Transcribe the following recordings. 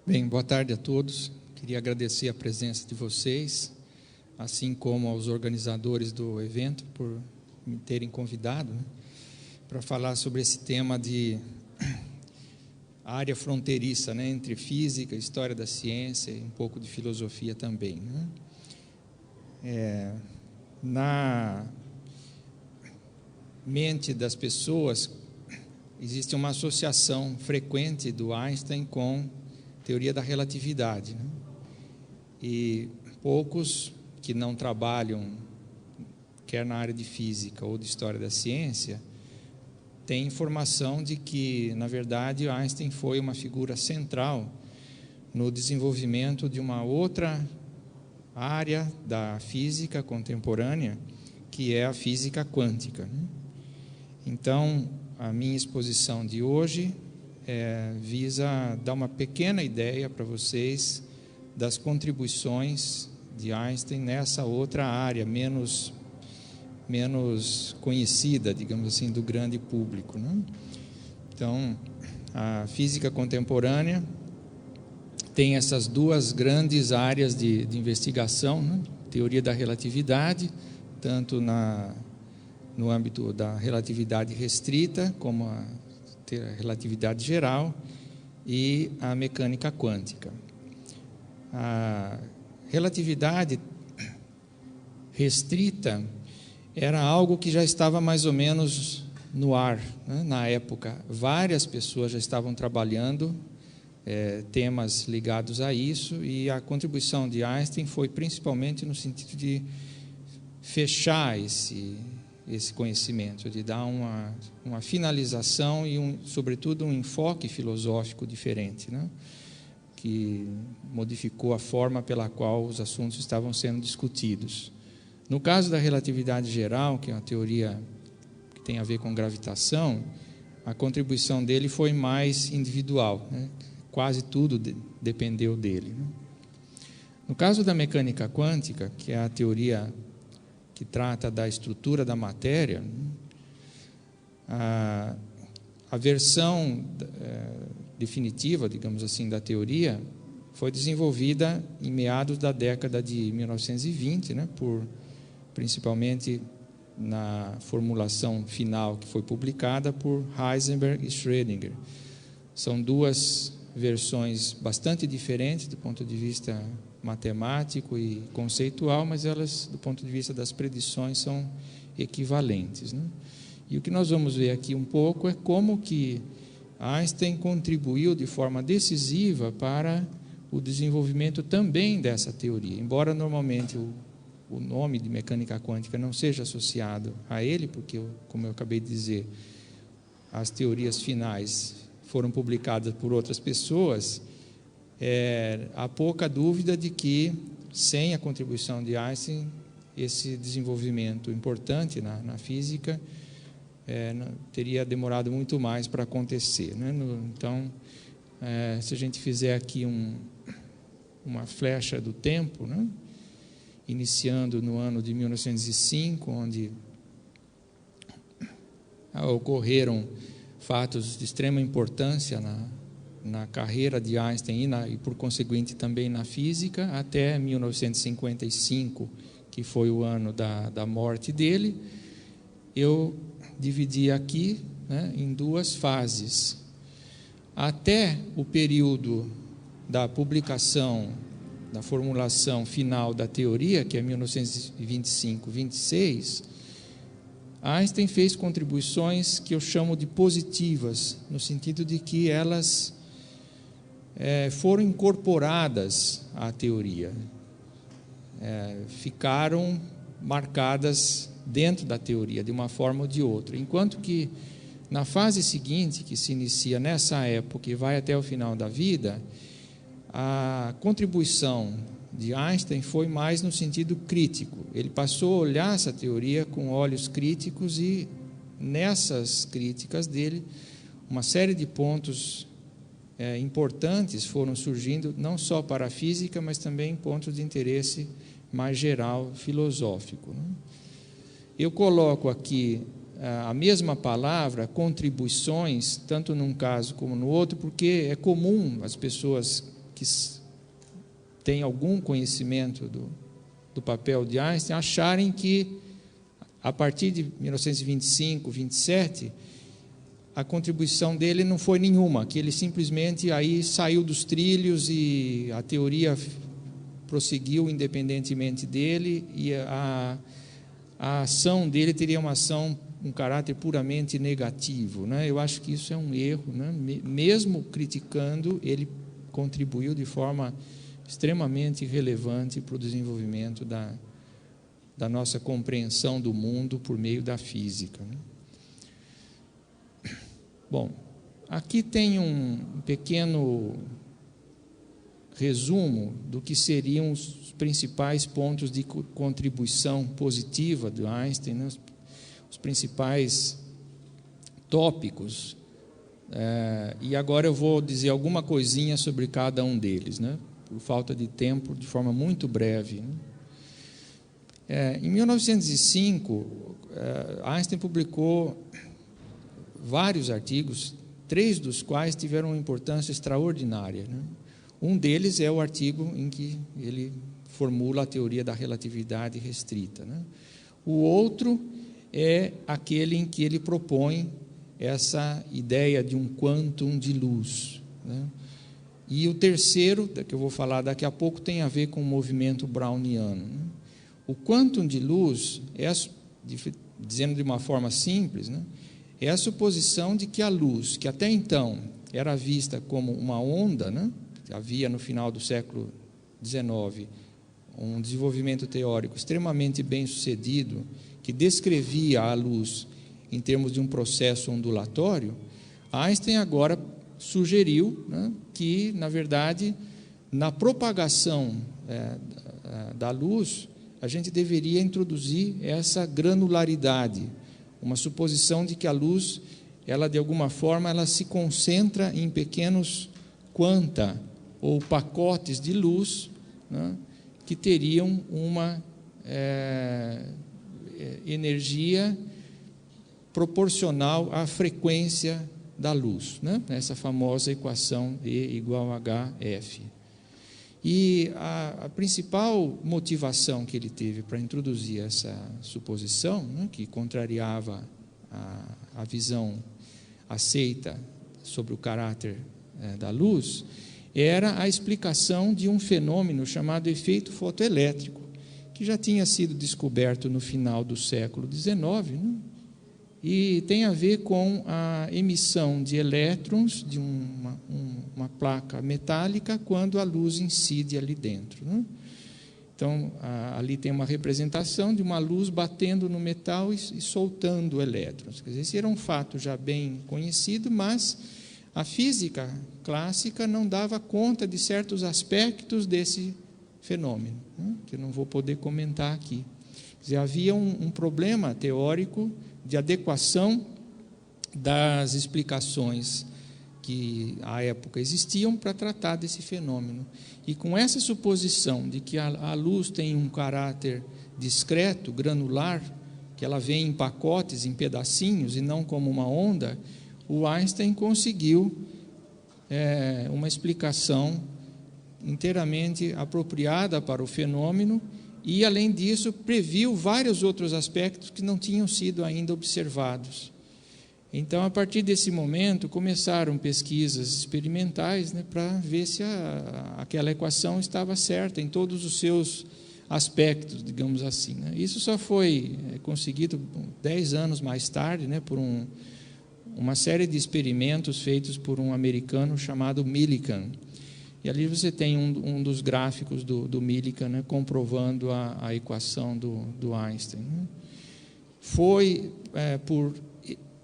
Bem, boa tarde a todos. Queria agradecer a presença de vocês, assim como aos organizadores do evento por me terem convidado, para falar sobre esse tema de área fronteiriça, entre física, história da ciência e um pouco de filosofia também. Na mente das pessoas existe uma associação frequente do Einstein com teoria da relatividade, e poucos que não trabalham quer na área de física ou de história da ciência têm informação de que, na verdade, Einstein foi uma figura central no desenvolvimento de uma outra área da física contemporânea, que é a física quântica. Então, a minha exposição de hoje visa dar uma pequena ideia para vocês das contribuições de Einstein nessa outra área menos conhecida, digamos assim, do grande público. Então, a física contemporânea tem essas duas grandes áreas de investigação, teoria da relatividade, tanto no âmbito da relatividade restrita, como a relatividade geral, e a mecânica quântica. A relatividade restrita era algo que já estava mais ou menos no ar, na época. Várias pessoas já estavam trabalhando temas ligados a isso, e a contribuição de Einstein foi principalmente no sentido de fechar esse conhecimento, de dar uma finalização e, sobretudo, um enfoque filosófico diferente, que modificou a forma pela qual os assuntos estavam sendo discutidos. No caso da relatividade geral, que é uma teoria que tem a ver com gravitação, a contribuição dele foi mais individual, quase tudo dependeu dele. No caso da mecânica quântica, que é a teoria que trata da estrutura da matéria, a versão definitiva, digamos assim, da teoria foi desenvolvida em meados da década de 1920, principalmente na formulação final que foi publicada por Heisenberg e Schrödinger. São duas versões bastante diferentes do ponto de vista matemático e conceitual, mas elas, do ponto de vista das predições, são equivalentes. E o que nós vamos ver aqui um pouco é como que Einstein contribuiu de forma decisiva para o desenvolvimento também dessa teoria, embora normalmente o nome de mecânica quântica não seja associado a ele, porque, como eu acabei de dizer, as teorias finais foram publicadas por outras pessoas. Há pouca dúvida de que, sem a contribuição de Einstein, esse desenvolvimento importante na física teria demorado muito mais para acontecer. Então, se a gente fizer aqui uma flecha do tempo, iniciando no ano de 1905, onde ocorreram fatos de extrema importância na carreira de Einstein e, por conseguinte, também na física, até 1955, que foi o ano da morte dele. Eu dividi aqui em duas fases. Até o período da publicação, da formulação final da teoria, que é 1925-26, Einstein fez contribuições que eu chamo de positivas, no sentido de que elas foram incorporadas à teoria, ficaram marcadas dentro da teoria, de uma forma ou de outra, enquanto que na fase seguinte, que se inicia nessa época e vai até o final da vida, a contribuição de Einstein foi mais no sentido crítico. Ele passou a olhar essa teoria com olhos críticos e, nessas críticas dele, uma série de pontos importantes foram surgindo, não só para a física, mas também pontos de interesse mais geral, filosófico. Eu coloco aqui a mesma palavra, contribuições, tanto num caso como no outro, porque é comum as pessoas que têm algum conhecimento do papel de Einstein acharem que, a partir de 1925, 27, a contribuição dele não foi nenhuma, que ele simplesmente aí saiu dos trilhos e a teoria prosseguiu independentemente dele, e a ação dele teria um caráter puramente negativo, né? Eu acho que isso é um erro, né? Mesmo criticando, ele contribuiu de forma extremamente relevante para o desenvolvimento da nossa compreensão do mundo por meio da física, né? Bom, aqui tem um pequeno resumo do que seriam os principais pontos de contribuição positiva do Einstein, né? Os principais tópicos, e agora eu vou dizer alguma coisinha sobre cada um deles, né? Por falta de tempo, de forma muito breve, né? Em 1905, Einstein publicou vários artigos, 3 dos quais tiveram uma importância extraordinária, né? Um deles é o artigo em que ele formula a teoria da relatividade restrita, né? O outro é aquele em que ele propõe essa ideia de um quantum de luz, né? E o terceiro, que eu vou falar daqui a pouco, tem a ver com o movimento browniano, né? O quantum de luz, dizendo de uma forma simples, né, é a suposição de que a luz, que até então era vista como uma onda, né, havia no final do século XIX um desenvolvimento teórico extremamente bem sucedido, que descrevia a luz em termos de um processo ondulatório. Einstein agora sugeriu, né, que, na verdade, na propagação da luz, a gente deveria introduzir essa granularidade, uma suposição de que a luz, ela de alguma forma, ela se concentra em pequenos quanta ou pacotes de luz, né, que teriam uma energia proporcional à frequência da luz, né? Essa famosa equação E igual a HF. E a principal motivação que ele teve para introduzir essa suposição, né, que contrariava a visão aceita sobre o caráter da luz, era a explicação de um fenômeno chamado efeito fotoelétrico, que já tinha sido descoberto no final do século XIX, né, e tem a ver com a emissão de elétrons de uma placa metálica quando a luz incide ali dentro, né? Então, ali tem uma representação de uma luz batendo no metal e soltando elétrons. Quer dizer, esse era um fato já bem conhecido, mas a física clássica não dava conta de certos aspectos desse fenômeno, né, que eu não vou poder comentar aqui. Quer dizer, havia um problema teórico de adequação das explicações que à época existiam para tratar desse fenômeno. E com essa suposição de que a luz tem um caráter discreto, granular, que ela vem em pacotes, em pedacinhos, e não como uma onda, o Einstein conseguiu uma explicação inteiramente apropriada para o fenômeno e, além disso, previu vários outros aspectos que não tinham sido ainda observados. Então, a partir desse momento, começaram pesquisas experimentais, né, para ver se aquela equação estava certa em todos os seus aspectos, digamos assim, né? Isso só foi conseguido 10 anos mais tarde, né, por uma série de experimentos feitos por um americano chamado Millikan. E ali você tem um dos gráficos do Millikan, né, comprovando a equação do Einstein, né? Foi por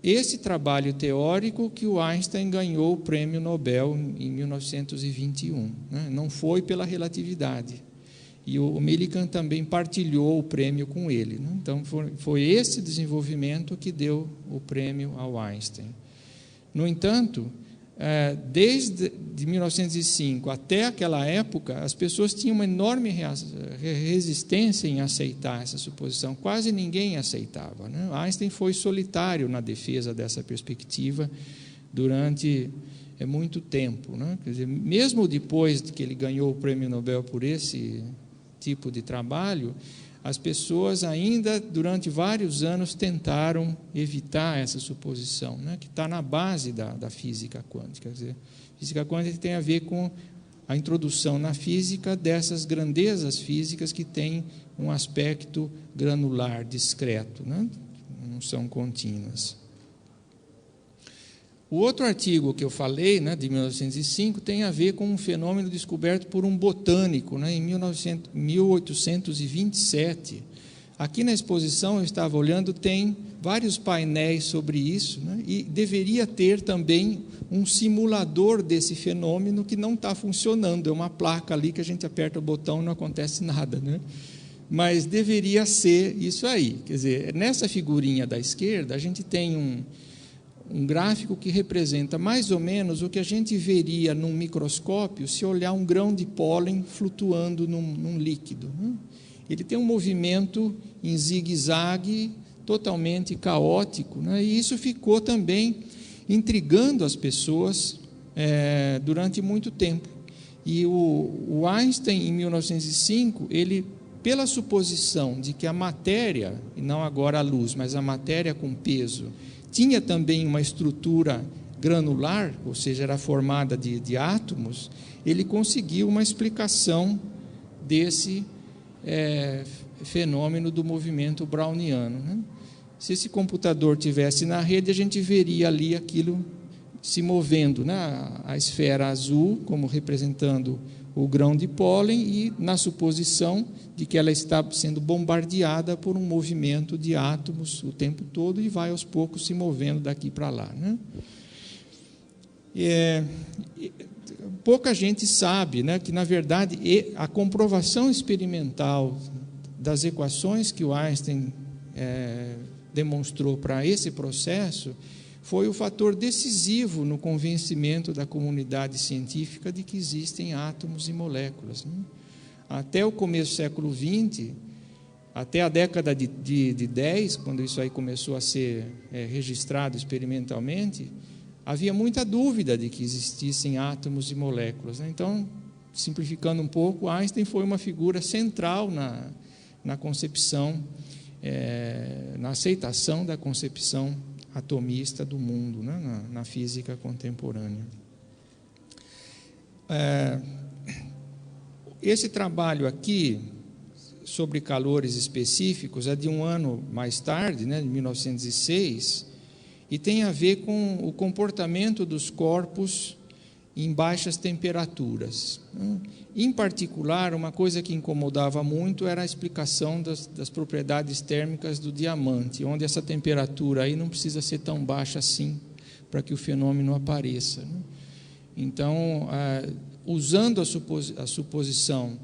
esse trabalho teórico que o Einstein ganhou o prêmio Nobel em 1921, né? Não foi pela relatividade. E o Millikan também partilhou o prêmio com ele, né? Então, foi esse desenvolvimento que deu o prêmio ao Einstein. No entanto, desde 1905 até aquela época, as pessoas tinham uma enorme resistência em aceitar essa suposição. Quase ninguém aceitava, né? Einstein foi solitário na defesa dessa perspectiva durante é muito tempo, né? Quer dizer, mesmo depois que ele ganhou o Prêmio Nobel por esse tipo de trabalho, as pessoas ainda, durante vários anos, tentaram evitar essa suposição, né? Que está na base da física quântica. Quer dizer, física quântica tem a ver com a introdução na física dessas grandezas físicas que têm um aspecto granular, discreto, né? Não são contínuas. O outro artigo que eu falei, né, de 1905, tem a ver com um fenômeno descoberto por um botânico, né, em 1827. Aqui na exposição, eu estava olhando, tem vários painéis sobre isso, né, e deveria ter também um simulador desse fenômeno que não está funcionando. É uma placa ali que a gente aperta o botão e não acontece nada, né? Mas deveria ser isso aí. Quer dizer, nessa figurinha da esquerda, a gente tem um gráfico que representa mais ou menos o que a gente veria num microscópio se olhar um grão de pólen flutuando num líquido, né? Ele tem um movimento em zigue-zague totalmente caótico, né? E isso ficou também intrigando as pessoas durante muito tempo. E o Einstein, em 1905, ele, pela suposição de que a matéria, e não agora a luz, mas a matéria com peso, tinha também uma estrutura granular, ou seja, era formada de átomos, ele conseguiu uma explicação desse fenômeno do movimento browniano, né? Se esse computador tivesse na rede, a gente veria ali aquilo se movendo, né? A esfera azul como representando o grão de pólen e na suposição de que ela está sendo bombardeada por um movimento de átomos o tempo todo e vai aos poucos se movendo daqui para lá, né? Pouca gente sabe, né, que, na verdade, a comprovação experimental das equações que o Einstein demonstrou para esse processo foi o fator decisivo no convencimento da comunidade científica de que existem átomos e moléculas, né? Até o começo do século XX, até a década de 10, quando isso aí começou a ser registrado experimentalmente, havia muita dúvida de que existissem átomos e moléculas, né? Então, simplificando um pouco, Einstein foi uma figura central na concepção, na aceitação da concepção atomista do mundo, né, na física contemporânea. Esse trabalho aqui, sobre calores específicos, é de um ano mais tarde, né, de 1906, e tem a ver com o comportamento dos corpos em baixas temperaturas, né? Em particular, uma coisa que incomodava muito era a explicação das propriedades térmicas do diamante, onde essa temperatura aí não precisa ser tão baixa assim para que o fenômeno apareça, né? Então, usando a suposição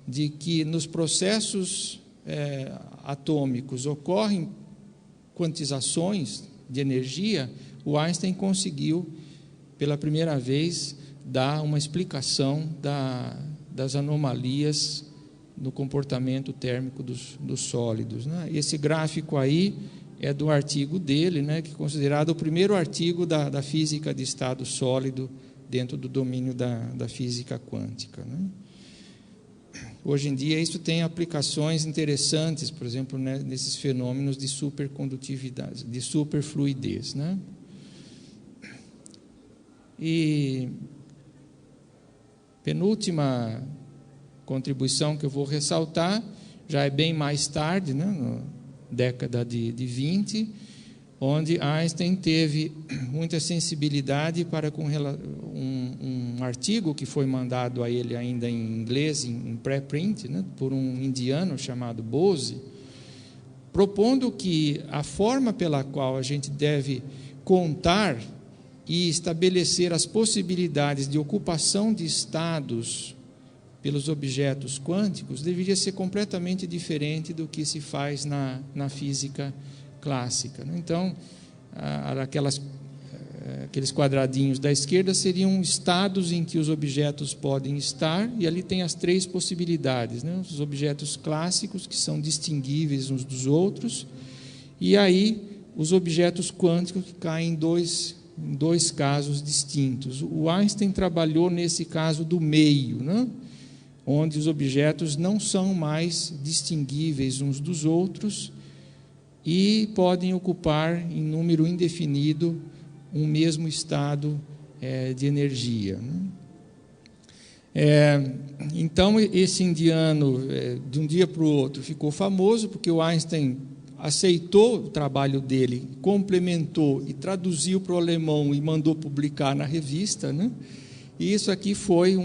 de que nos processos atômicos ocorrem quantizações de energia, o Einstein conseguiu, pela primeira vez, dar uma explicação das anomalias no comportamento térmico dos sólidos, né? Esse gráfico aí é do artigo dele, né, que é considerado o primeiro artigo da física de estado sólido dentro do domínio da física quântica, né? Hoje em dia, isso tem aplicações interessantes, por exemplo, né, nesses fenômenos de supercondutividade, de superfluidez, né? E penúltima contribuição que eu vou ressaltar, já é bem mais tarde, né, na década de 20, onde Einstein teve muita sensibilidade para com um artigo que foi mandado a ele ainda em inglês, em pré-print, né, por um indiano chamado Bose, propondo que a forma pela qual a gente deve contar e estabelecer as possibilidades de ocupação de estados pelos objetos quânticos deveria ser completamente diferente do que se faz na física clássica, né? Então, aqueles quadradinhos da esquerda seriam estados em que os objetos podem estar, e ali tem as três possibilidades, né? Os objetos clássicos, que são distinguíveis uns dos outros, e aí os objetos quânticos, que caem em dois em dois casos distintos. O Einstein trabalhou nesse caso do meio, né? Onde os objetos não são mais distinguíveis uns dos outros e podem ocupar em número indefinido um mesmo estado de energia, né? Então, esse indiano, de um dia para o outro, ficou famoso, porque o Einstein aceitou o trabalho dele, complementou e traduziu para o alemão e mandou publicar na revista, né? E isso aqui foi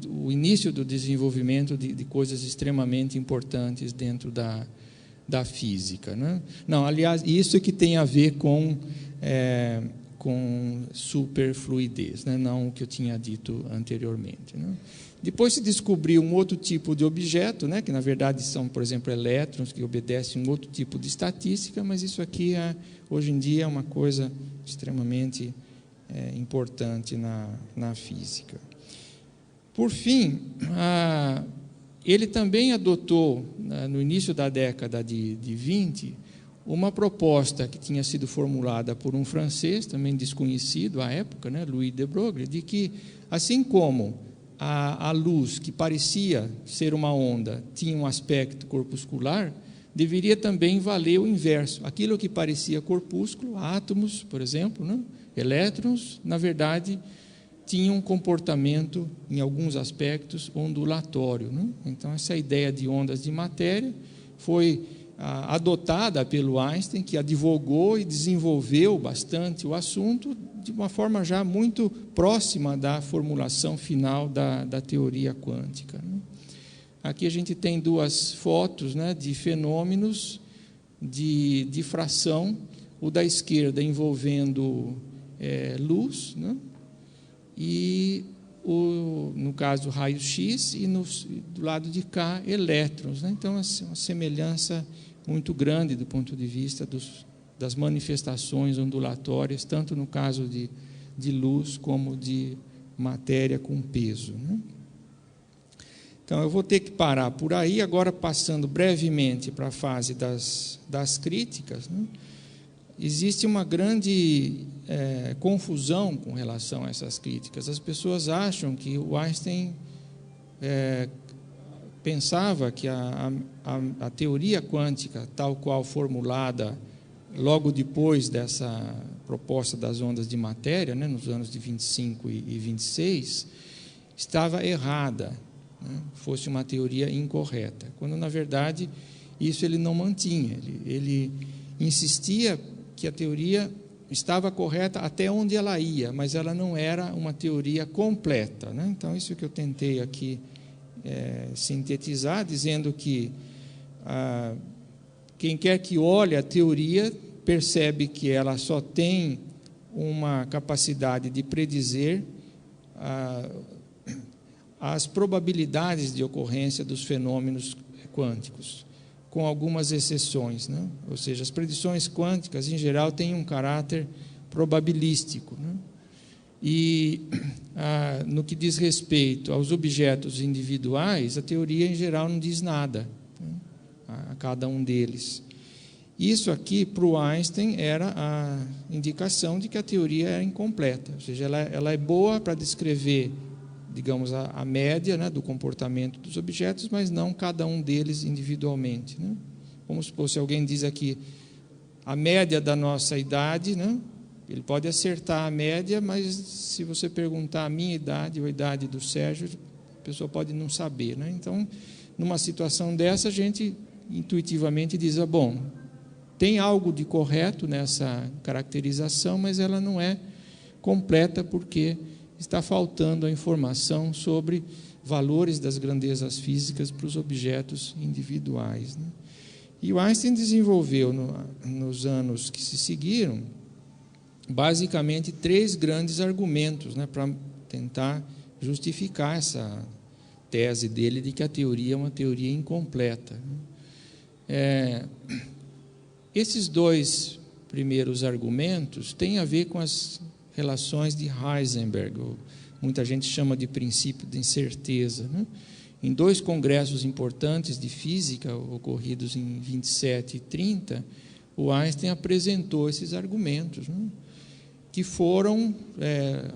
o início do desenvolvimento de coisas extremamente importantes dentro da física, né? Não, aliás, isso é que tem a ver com superfluidez, né? Não o que eu tinha dito anteriormente, né? Depois se descobriu um outro tipo de objeto, né? Que na verdade são, por exemplo, elétrons, que obedecem a um outro tipo de estatística, mas isso aqui hoje em dia é uma coisa extremamente importante na física. Por fim, ele também adotou, no início da década de 20, uma proposta que tinha sido formulada por um francês, também desconhecido à época, né, Louis de Broglie, de que, assim como a luz, que parecia ser uma onda, tinha um aspecto corpuscular, deveria também valer o inverso. Aquilo que parecia corpúsculo, átomos, por exemplo, né, elétrons, na verdade, tinham um comportamento, em alguns aspectos, ondulatório, né? Então, essa ideia de ondas de matéria foi adotada pelo Einstein, que advogou e desenvolveu bastante o assunto de uma forma já muito próxima da formulação final da teoria quântica, né? Aqui a gente tem duas fotos, né, de fenômenos de difração, o da esquerda envolvendo luz, né, e no caso raio-x, e do lado de cá elétrons, né? Então, assim, uma semelhança muito grande do ponto de vista das manifestações ondulatórias, tanto no caso de luz como de matéria com peso, né? Então, eu vou ter que parar por aí, agora passando brevemente para a fase das críticas, né? Existe uma grande confusão com relação a essas críticas. As pessoas acham que o Einstein pensava que a teoria quântica, tal qual formulada logo depois dessa proposta das ondas de matéria, né, nos anos de 25 e 26, estava errada, né, fosse uma teoria incorreta, quando, na verdade, isso ele não mantinha. Ele insistia que a teoria estava correta até onde ela ia, mas ela não era uma teoria completa, né? Então, isso que eu tentei aqui sintetizar, dizendo que quem quer que olhe a teoria percebe que ela só tem uma capacidade de predizer as probabilidades de ocorrência dos fenômenos quânticos, com algumas exceções, né? Ou seja, as predições quânticas, em geral, têm um caráter probabilístico, né? E no que diz respeito aos objetos individuais, a teoria, em geral, não diz nada, né, a cada um deles. Isso aqui, para o Einstein, era a indicação de que a teoria era incompleta, ou seja, ela é boa para descrever, digamos, a média, né, do comportamento dos objetos, mas não cada um deles individualmente, né? Vamos supor, se alguém diz aqui a média da nossa idade, né, ele pode acertar a média, mas se você perguntar a minha idade ou a idade do Sérgio, a pessoa pode não saber, né? Então, numa situação dessa, a gente intuitivamente diz, bom, tem algo de correto nessa caracterização, mas ela não é completa porque está faltando a informação sobre valores das grandezas físicas para os objetos individuais, né? E o Einstein desenvolveu, nos anos que se seguiram, basicamente 3 grandes argumentos, né, para tentar justificar essa tese dele de que a teoria é uma teoria incompleta. Esses 2 primeiros argumentos têm a ver com as relações de Heisenberg, muita gente chama de princípio de incerteza, né? Em 2 congressos importantes de física, ocorridos em 27 e 30, o Einstein apresentou esses argumentos, né, que foram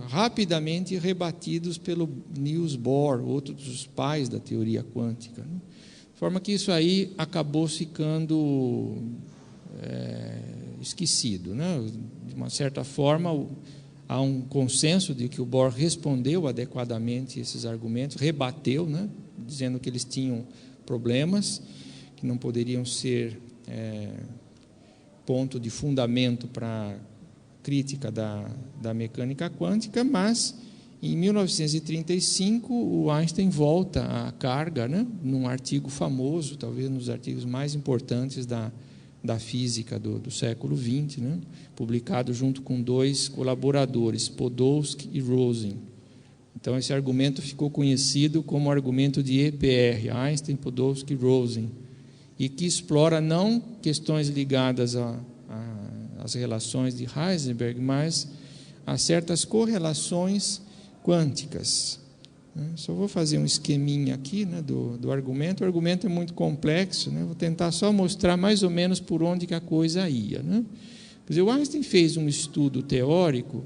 rapidamente rebatidos pelo Niels Bohr, outro dos pais da teoria quântica, né, de forma que isso aí acabou ficando esquecido, né? De uma certa forma, há um consenso de que o Bohr respondeu adequadamente esses argumentos, rebateu, né, dizendo que eles tinham problemas, que não poderiam ser ponto de fundamento para crítica da mecânica quântica, mas em 1935 o Einstein volta à carga, né, num artigo famoso, talvez um dos artigos mais importantes da física do século XX, né, publicado junto com dois colaboradores, Podolsky e Rosen. Então, esse argumento ficou conhecido como argumento de EPR, Einstein, Podolsky e Rosen, e que explora não questões ligadas às relações de Heisenberg, mas a certas correlações quânticas. Só vou fazer um esqueminha aqui, né, do argumento. O argumento é muito complexo, né? Vou tentar só mostrar mais ou menos por onde que a coisa ia, né? Quer dizer, o Einstein fez um estudo teórico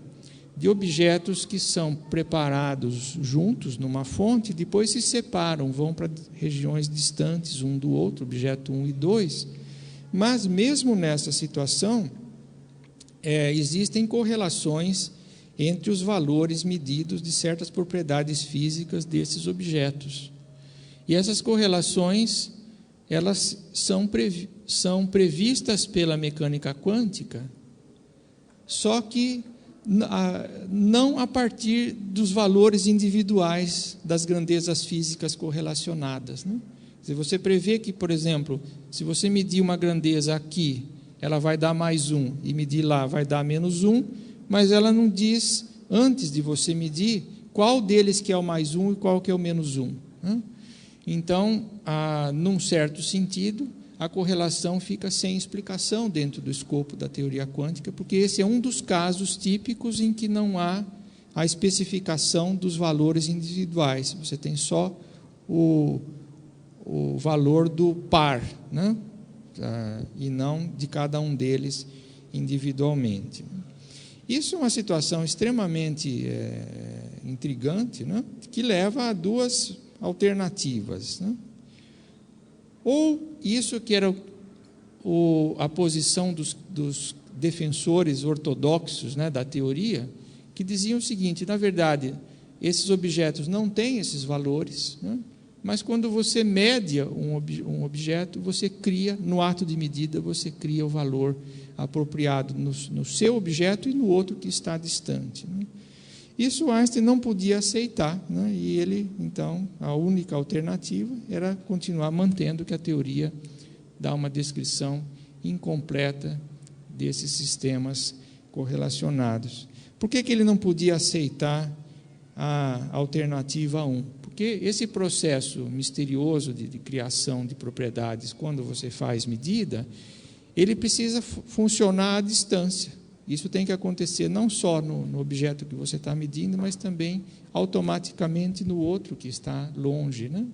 de objetos que são preparados juntos numa fonte, depois se separam, vão para regiões distantes um do outro, objeto 1 e 2, mas mesmo nessa situação, existem correlações entre os valores medidos de certas propriedades físicas desses objetos. E essas correlações, elas são previstas pela mecânica quântica, só que não a partir dos valores individuais das grandezas físicas correlacionadas, né? Se você prevê que, por exemplo, se você medir uma grandeza aqui, ela vai dar mais 1, e medir lá vai dar menos 1, mas ela não diz, antes de você medir, qual deles que é o mais 1 e qual que é o menos 1, né? Então, num certo sentido, a correlação fica sem explicação dentro do escopo da teoria quântica, porque esse é um dos casos típicos em que não há a especificação dos valores individuais. Você tem só o valor do par, né? E não de cada um deles individualmente. Isso é uma situação extremamente intrigante, né, que leva a duas alternativas, né? Ou isso que era a posição dos defensores ortodoxos, né, da teoria, que diziam o seguinte: na verdade, esses objetos não têm esses valores, né, mas quando você mede um objeto, você cria, no ato de medida, você cria o valor apropriado no seu objeto e no outro que está distante, né? Isso Einstein não podia aceitar, né? E ele, então, a única alternativa era continuar mantendo que a teoria dá uma descrição incompleta desses sistemas correlacionados. Por que ele não podia aceitar a alternativa 1? Porque esse processo misterioso de criação de propriedades, quando você faz medida, ele precisa funcionar à distância. Isso tem que acontecer não só no objeto que você está medindo, mas também automaticamente no outro que está longe, né?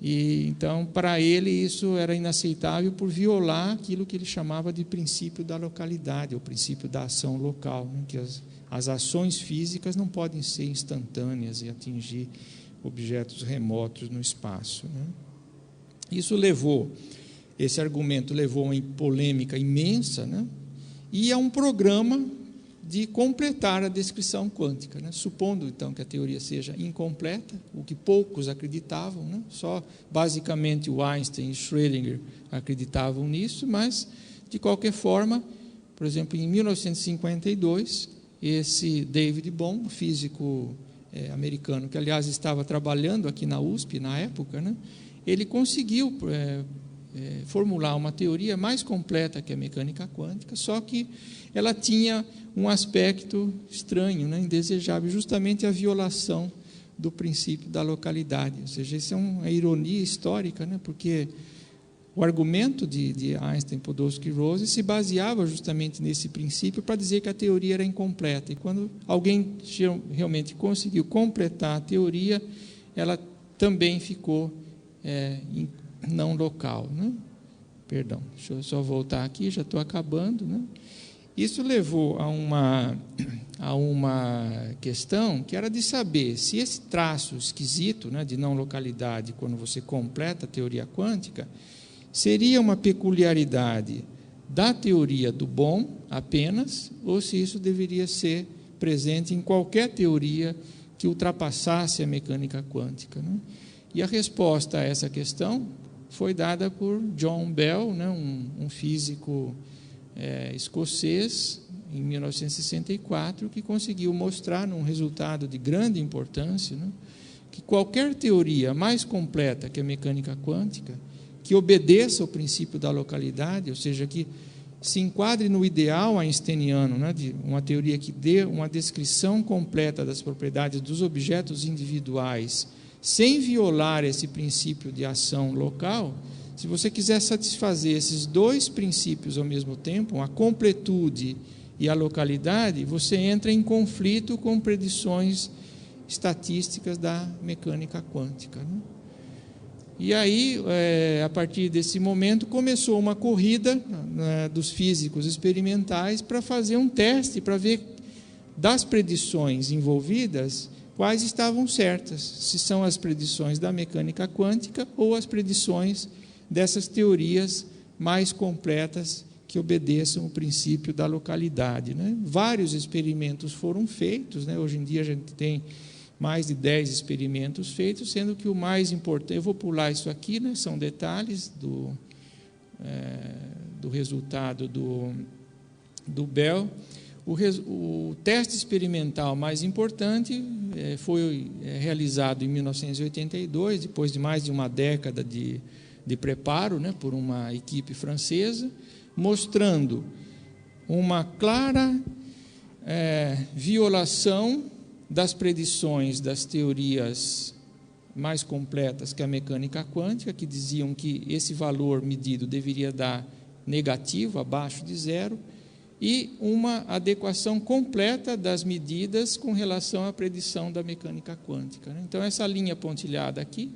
E então, para ele, isso era inaceitável por violar aquilo que ele chamava de princípio da localidade, o princípio da ação local, né? Que as ações físicas não podem ser instantâneas e atingir objetos remotos no espaço, né? Esse argumento levou a uma polêmica imensa, né? E a um programa de completar a descrição quântica, né? Supondo, então, que a teoria seja incompleta, o que poucos acreditavam, né? Só basicamente o Einstein e Schrödinger acreditavam nisso, mas, de qualquer forma, por exemplo, em 1952, esse David Bohm, físico americano, que, aliás, estava trabalhando aqui na USP na época, né? Ele conseguiu formular uma teoria mais completa que a mecânica quântica, só que ela tinha um aspecto estranho, né, indesejável, justamente a violação do princípio da localidade. Ou seja, isso é uma ironia histórica, né, porque o argumento de Einstein, Podolsky e Rosen se baseava justamente nesse princípio para dizer que a teoria era incompleta. E quando alguém realmente conseguiu completar a teoria, ela também ficou não local, né? Perdão, deixa eu só voltar aqui, já estou acabando, né? Isso levou a uma questão que era de saber se esse traço esquisito, né, de não localidade, quando você completa a teoria quântica, seria uma peculiaridade da teoria do Bohm apenas, ou se isso deveria ser presente em qualquer teoria que ultrapassasse a mecânica quântica, né? E a resposta a essa questão foi dada por John Bell, né, um físico escocês, em 1964, que conseguiu mostrar, num resultado de grande importância, né, que qualquer teoria mais completa que a mecânica quântica, que obedeça ao princípio da localidade, ou seja, que se enquadre no ideal einsteiniano, né, de uma teoria que dê uma descrição completa das propriedades dos objetos individuais, sem violar esse princípio de ação local. Se você quiser satisfazer esses dois princípios ao mesmo tempo, a completude e a localidade, você entra em conflito com predições estatísticas da mecânica quântica, né? E aí, a partir desse momento, começou uma corrida, né, dos físicos experimentais para fazer um teste, para ver das predições envolvidas quais estavam certas, se são as predições da mecânica quântica ou as predições dessas teorias mais completas que obedeçam o princípio da localidade, né? Vários experimentos foram feitos, né? Hoje em dia a gente tem mais de 10 experimentos feitos, sendo que o mais importante, eu vou pular isso aqui, né? São detalhes do resultado do Bell. O teste experimental mais importante foi realizado em 1982, depois de mais de uma década de preparo, né, por uma equipe francesa, mostrando uma clara violação das predições das teorias mais completas que a mecânica quântica, que diziam que esse valor medido deveria dar negativo, abaixo de zero, e uma adequação completa das medidas com relação à predição da mecânica quântica, né? Então, essa linha pontilhada aqui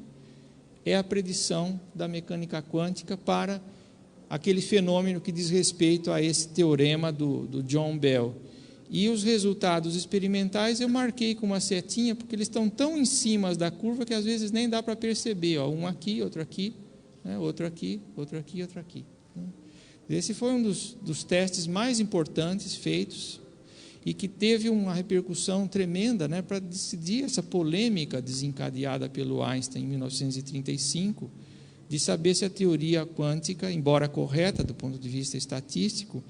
é a predição da mecânica quântica para aquele fenômeno que diz respeito a esse teorema do John Bell. E os resultados experimentais eu marquei com uma setinha, porque eles estão tão em cima da curva que às vezes nem dá para perceber. Ó, um aqui, outro aqui, né? Outro aqui, outro aqui, outro aqui, né? Esse foi um dos testes mais importantes feitos e que teve uma repercussão tremenda, né, para decidir essa polêmica desencadeada pelo Einstein em 1935, de saber se a teoria quântica, embora correta do ponto de vista estatístico,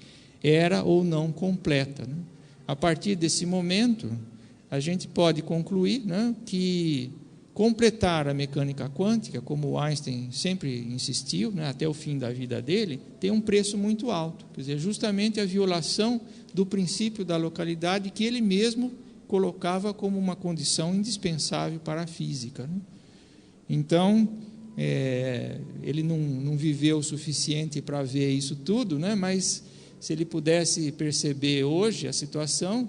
era ou não completa, né? A partir desse momento, a gente pode concluir, né, que completar a mecânica quântica, como o Einstein sempre insistiu, né, até o fim da vida dele, tem um preço muito alto. Quer dizer, justamente a violação do princípio da localidade que ele mesmo colocava como uma condição indispensável para a física, né? Então, ele não viveu o suficiente para ver isso tudo, né, mas se ele pudesse perceber hoje a situação,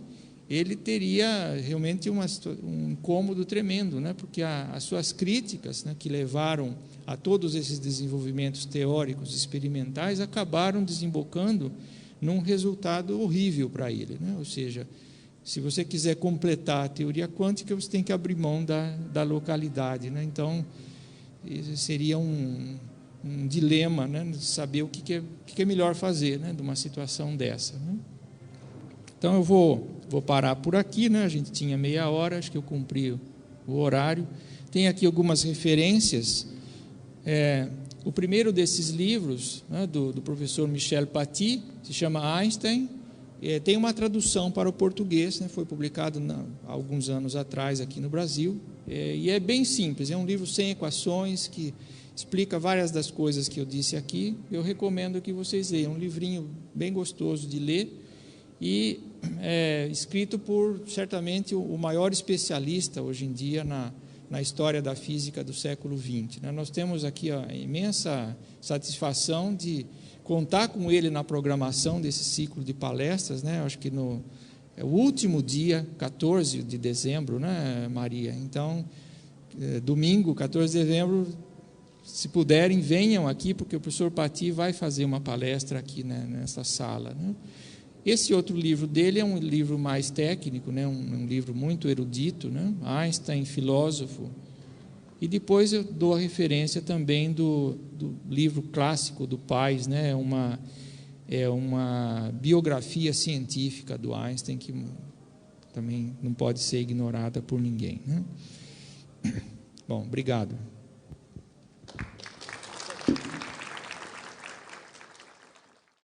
ele teria realmente um incômodo tremendo, né? Porque as suas críticas, né, que levaram a todos esses desenvolvimentos teóricos experimentais acabaram desembocando num resultado horrível para ele, né? Ou seja, se você quiser completar a teoria quântica, você tem que abrir mão da localidade, né? Então, seria um dilema, né, saber o que é melhor fazer, né, de uma situação dessa, né? Então, eu vou parar por aqui, né? A gente tinha meia hora, acho que eu cumpri o horário. Tem aqui algumas referências. O primeiro desses livros, né, do professor Michel Paty, se chama Einstein. Tem uma tradução para o português, né? Foi publicado há alguns anos atrás aqui no Brasil. E é bem simples, é um livro sem equações, que explica várias das coisas que eu disse aqui. Eu recomendo que vocês leiam. É um livrinho bem gostoso de ler, e escrito por, certamente, o maior especialista hoje em dia na história da física do século XX, né? Nós temos aqui a imensa satisfação de contar com ele na programação desse ciclo de palestras, né? Acho que o último dia, 14 de dezembro, né, Maria? Então, domingo, 14 de dezembro, se puderem, venham aqui, porque o professor Pati vai fazer uma palestra aqui, né, nessa sala, né? Esse outro livro dele é um livro mais técnico, né, um livro muito erudito, né? Einstein, filósofo. E depois eu dou a referência também do livro clássico do Pais, né? É uma biografia científica do Einstein, que também não pode ser ignorada por ninguém, né? Bom, obrigado.